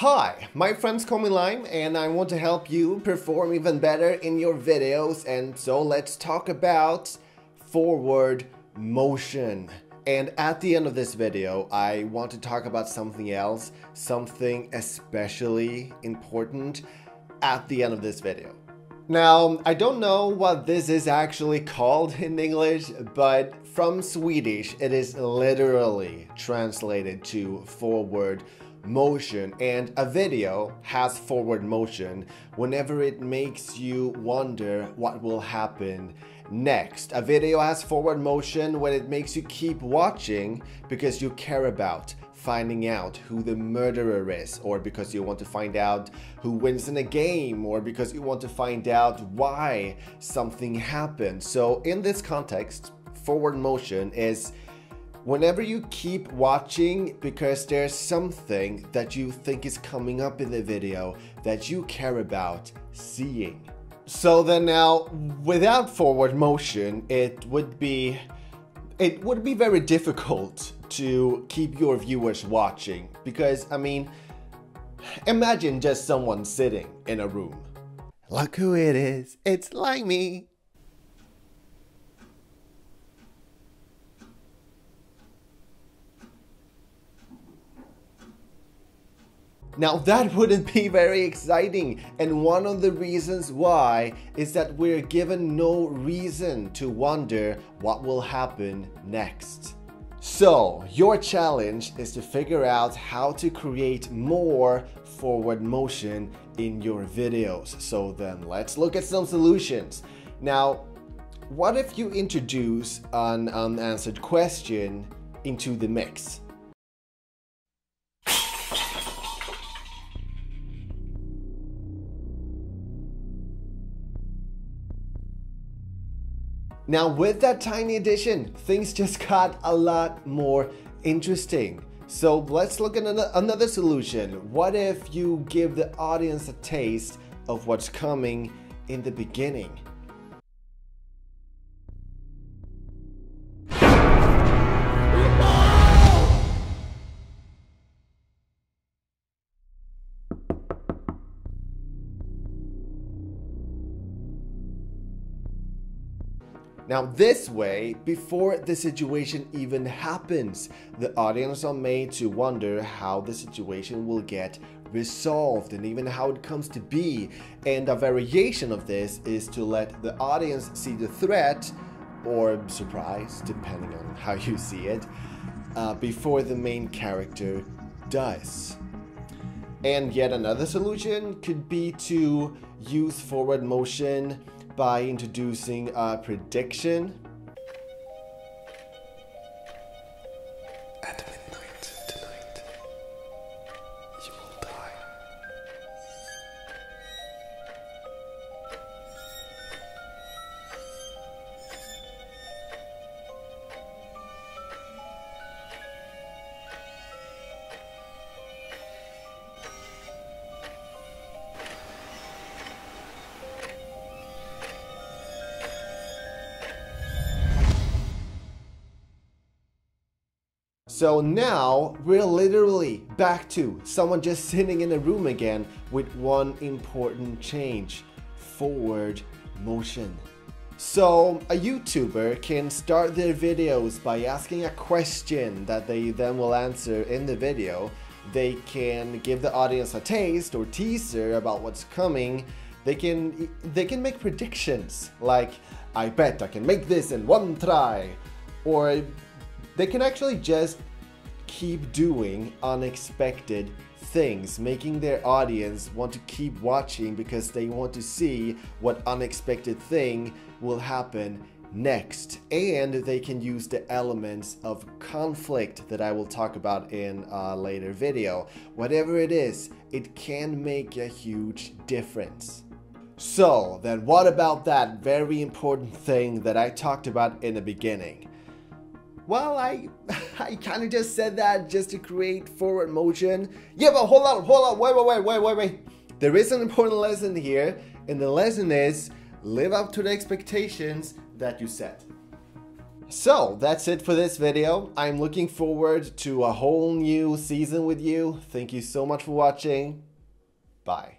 Hi, my friend's call me Lime and I want to help you perform even better in your videos, and so let's talk about forward motion. And at the end of this video, I want to talk about something else, something especially important at the end of this video. Now, I don't know what this is actually called in English, but from Swedish, it is literally translated to forward motion, and a video has forward motion whenever it makes you wonder what will happen next. A video has forward motion when it makes you keep watching because you care about finding out who the murderer is, or because you want to find out who wins in a game, or because you want to find out why something happened. So in this context, forward motion is whenever you keep watching because there's something that you think is coming up in the video that you care about seeing. So then now, without forward motion, it would be very difficult to keep your viewers watching, because I mean, imagine just someone sitting in a room. Look who it is, it's Limey. Now that wouldn't be very exciting, and one of the reasons why is that we're given no reason to wonder what will happen next. So your challenge is to figure out how to create more forward motion in your videos. So then let's look at some solutions. Now, what if you introduce an unanswered question into the mix? Now with that tiny addition, things just got a lot more interesting. So let's look at another solution. What if you give the audience a taste of what's coming in the beginning? Now this way, before the situation even happens, the audience are made to wonder how the situation will get resolved and even how it comes to be. And a variation of this is to let the audience see the threat or surprise, depending on how you see it, before the main character does. And yet another solution could be to use forward motion by introducing a prediction. At midnight tonight, you will die. So now we're literally back to someone just sitting in a room again with one important change: forward motion. So a YouTuber can start their videos by asking a question that they then will answer in the video. They can give the audience a taste or teaser about what's coming. They can make predictions like, I bet I can make this in one try, or they can actually just keep doing unexpected things, making their audience want to keep watching because they want to see what unexpected thing will happen next. And they can use the elements of conflict that I will talk about in a later video. Whatever it is, it can make a huge difference. So then what about that very important thing that I talked about in the beginning? Well, I kind of just said that just to create forward motion. Yeah, but hold on, wait. There is an important lesson here, and the lesson is live up to the expectations that you set. So that's it for this video. I'm looking forward to a whole new season with you. Thank you so much for watching. Bye.